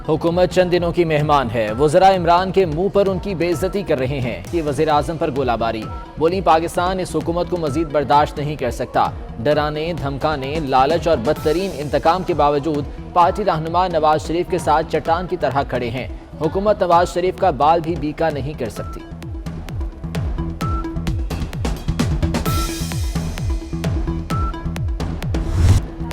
हुकूमत चंद दिनों की मेहमान है। वज़रा इमरान के मुंह पर उनकी बेइज्जती कर रहे हैं कि वज़ीर आज़म पर गोलाबारी। बोली पाकिस्तान इस हुकूमत को मजीद बर्दाश्त नहीं कर सकता। डराने, धमकाने, लालच और बदतरीन इंतकाम के बावजूद पार्टी रहनुमा नवाज शरीफ के साथ चट्टान की तरह खड़े हैं। हुकूमत नवाज शरीफ का बाल भी बीका नहीं कर सकती।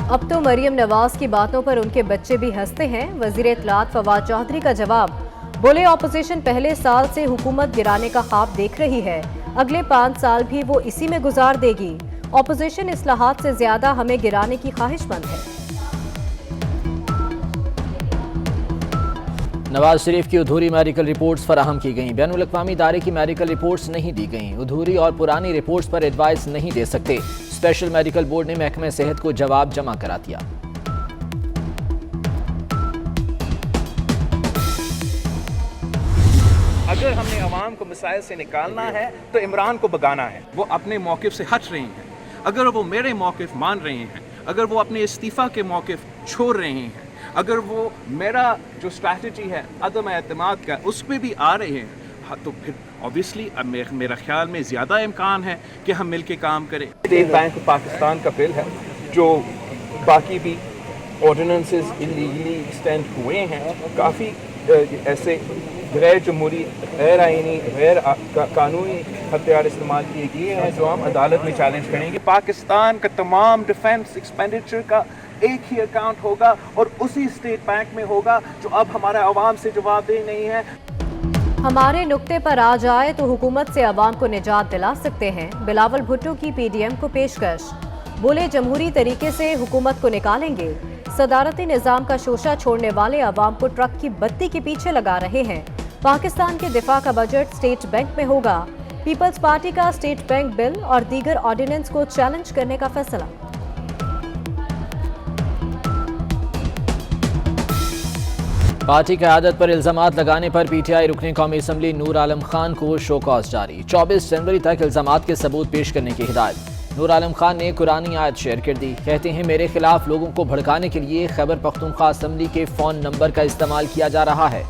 अब तो मरियम नवाज की बातों पर उनके बच्चे भी हंसते हैं। वजीर इत्तलात फवाद चौधरी का जवाब, बोले ऑपोजिशन पहले साल से हुकूमत गिराने का ख्वाब देख रही है, अगले 5 साल भी वो इसी में गुजार देगी। ऑपोजिशन इस्लाहात से ज्यादा हमें गिराने की ख्वाहिशमंद है। नवाज शरीफ की अधूरी मेडिकल रिपोर्ट्स फराहम की गईं। बैनुल अक़वामी इदारे की मेडिकल रिपोर्ट्स नहीं दी गईं। अधूरी और पुरानी रिपोर्ट्स पर एडवाइस नहीं दे सकते। स्पेशल मेडिकल बोर्ड ने महकमे सेहत को जवाब जमा करा दिया। अगर हमने अवाम को मिसाइल से निकालना है तो इमरान को भगाना है। वो अपने मौक़िफ़ से हट रहे हैं। अगर वो मेरे मौक़िफ़ मान रहे हैं, अगर वो अपने इस्तीफ़ा के मौक़िफ़ छोड़ रहे हैं, अगर वो मेरा जो स्ट्रैटेजी है अदम एतमाद का उस पर भी आ रहे हैं, तो फिर ऑब्वियसली अब मेरा ख्याल में ज़्यादा इम्कान है कि हम मिल के काम करें। स्टेट बैंक ऑफ पाकिस्तान का बिल है, जो बाकी भी ऑर्डिनेंसेस इलीगली एक्सटेंड हुए हैं, काफ़ी ऐसे गैर जमहूरी, गैर आइनी, गैर कानूनी हथियार इस्तेमाल किए गए हैं जो हम अदालत में चैलेंज करेंगे। पाकिस्तान का तमाम डिफेंस एक्सपेंडिचर का एक ही अकाउंट होगा और उसी स्टेट बैंक में होगा जो अब हमारे अवाम से जवाबदेही नहीं है। हमारे नुक्ते पर आ जाए तो हुकूमत से अवाम को निजात दिला सकते हैं। बिलावल भुट्टो की पीडीएम को पेशकश, बोले जमहूरी तरीके से हुकूमत को निकालेंगे। सदारती निजाम का शोशा छोड़ने वाले अवाम को ट्रक की बत्ती के पीछे लगा रहे हैं। पाकिस्तान के दिफा का बजट स्टेट बैंक में होगा। पीपल्स पार्टी का स्टेट बैंक बिल और दीगर ऑर्डिनेंस को चैलेंज करने का फैसला। पार्टी क़यादत पर इल्जामात लगाने पर पीटीआई रुकने कौमी असम्बली नूर आलम खान को शोकॉज जारी। 24 जनवरी तक इल्जामात के सबूत पेश करने की हिदायत। नूर आलम खान ने कुरानी आयत शेयर कर दी। कहते हैं मेरे खिलाफ लोगों को भड़काने के लिए खैबर पख्तूनख्वा असम्बली के फ़ोन नंबर का इस्तेमाल किया जा रहा है।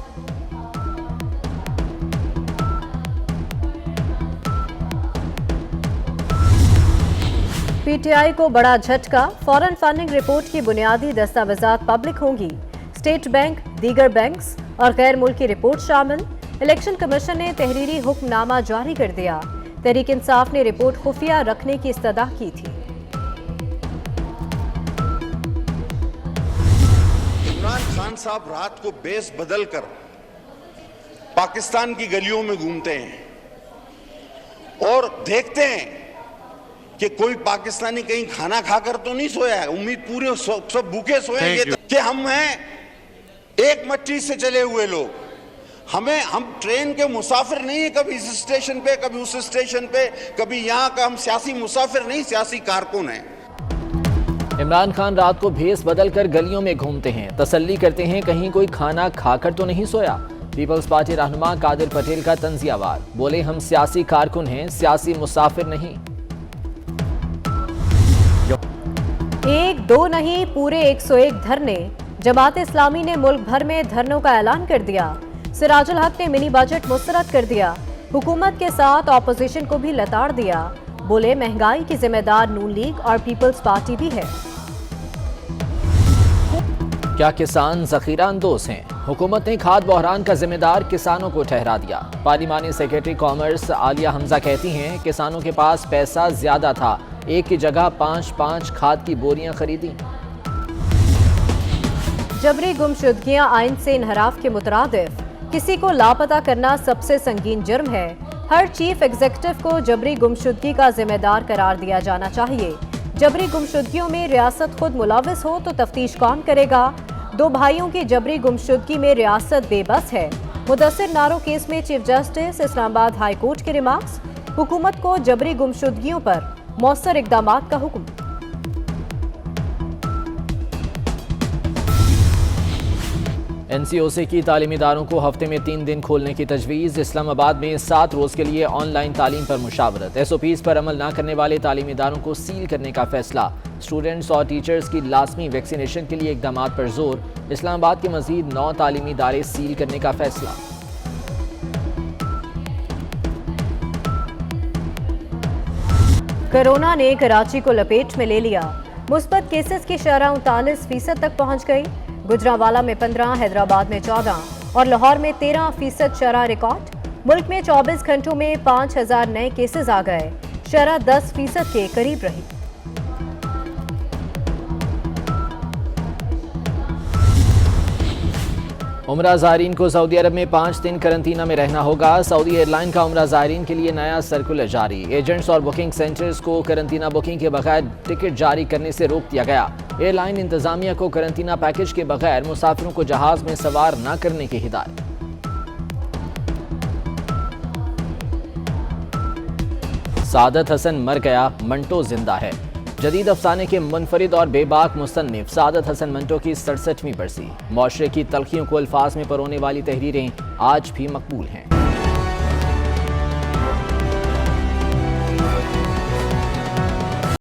पीटीआई को बड़ा झटका, फॉरेन फंडिंग रिपोर्ट की बुनियादी दस्तावेजात पब्लिक होंगी। स्टेट बैंक, दीगर बैंक्स और गैर मुल्की रिपोर्ट शामिल। इलेक्शन कमीशन ने तहरीरी हुक्मनामा जारी कर दिया। तहरीक इंसाफ ने रिपोर्ट खुफिया रखने की इस्तदा की थी। इमरान खान साहब रात को बेस बदल कर पाकिस्तान की गलियों में घूमते हैं और देखते हैं कि कोई पाकिस्तानी कहीं खाना खाकर तो नहीं सोया है। उम्मीद पूरे सब भूखे सोएंगे कि हम हैं एक मट्टी से चले हुए लोग। हम ट्रेन के मुसाफिर नहीं है, कभी इस स्टेशन पे कभी उस स्टेशन पे, कभी यहाँ का हम सियासी मुसाफिर नहीं, सियासी कारकुन हैं। इमरान खान रात को भेस बदल कर गलियों में घूमते हैं, तसल्ली करते हैं कहीं कोई खाना खाकर तो नहीं सोया। पीपल्स पार्टी रहनुमा कादिर पटेल का तंजियावार, बोले हम सियासी कारकुन हैं, सियासी मुसाफिर नहीं। 1, 2 नहीं, पूरे 101 धरने। जमात इस्लामी ने मुल्क भर में धरनों का ऐलान कर दिया। सिराजुल हक ने मिनी बजट मुस्तरद कर दिया। हुकूमत के साथ ऑपोजिशन को भी लताड़ दिया। बोले महंगाई की जिम्मेदार नून लीग और पीपल्स पार्टी भी है। क्या किसान जखीरा अंदोज हैं? हुकूमत ने खाद बहरान का जिम्मेदार किसानों को ठहरा दिया। पार्लिमानी सेक्रेटरी कॉमर्स आलिया हमजा कहती हैं किसानों के पास पैसा ज्यादा था, एक की जगह 5-5 खाद की बोरियां खरीदी। जबरी गुमशुदगियां आइन से इनहराफ के मुतरादिफ। किसी को लापता करना सबसे संगीन जुर्म है। हर चीफ एग्जीक्यूटिव को जबरी गुमशुदगी का जिम्मेदार करार दिया जाना चाहिए। जबरी गुमशुदगियों में रियासत खुद मुलविस हो तो तफ्तीश कौन करेगा? 2 भाइयों की जबरी गुमशुदगी में रियासत बेबस है। मुदस्सिर नारो केस में chief justice Islamabad high court के रिमार्क्स। हुकूमत को जबरी गुमशुदगियों पर मौसर इकदामात का हुक्म। NCOC की तालीमी इदारों को हफ्ते में 3 दिन खोलने की तजवीज़। इस्लामाबाद में 7 रोज़ के लिए ऑनलाइन तालीम पर मुशावरत। SOPs पर अमल न करने वाले तालीमी इदारों को सील करने का फैसला। स्टूडेंट्स और टीचर्स की लाजमी वैक्सीनेशन के लिए इकदाम पर जोर। इस्लामाबाद के मजीद 9 तालीमी इदारे सील करने का फैसला। कोरोना ने कराची को लपेट में ले लिया। मुस्बत केसेस की शरह 39% तक पहुंच गई। गुजरांवाला में 15, हैदराबाद में 14 और लाहौर में 13% शरह रिकॉर्ड। मुल्क में 24 घंटों में 5000 नए केसेस आ गए। शरह 10% के करीब रही। उमरा ज़ायरीन को सऊदी अरब में 5 दिन करंतना में रहना होगा। सऊदी एयरलाइन का उमरा ज़ायरीन के लिए नया सर्कुलर जारी। एजेंट्स और बुकिंग सेंटर्स को करंतना बुकिंग के बगैर टिकट जारी करने से रोक दिया गया। एयरलाइन इंतजामिया को करंतना पैकेज के बगैर मुसाफिरों को जहाज में सवार न करने की हिदायत। सादत हसन मर गया, मंटो जिंदा है। जदीद अफसाने के मुनफरिद और बेबाक मुसन्निफ सादत हसन मंटो की 67वीं बरसी। मुआशरे की तलखियों को अल्फाज में परोने वाली तहरीरें आज भी मकबूल हैं।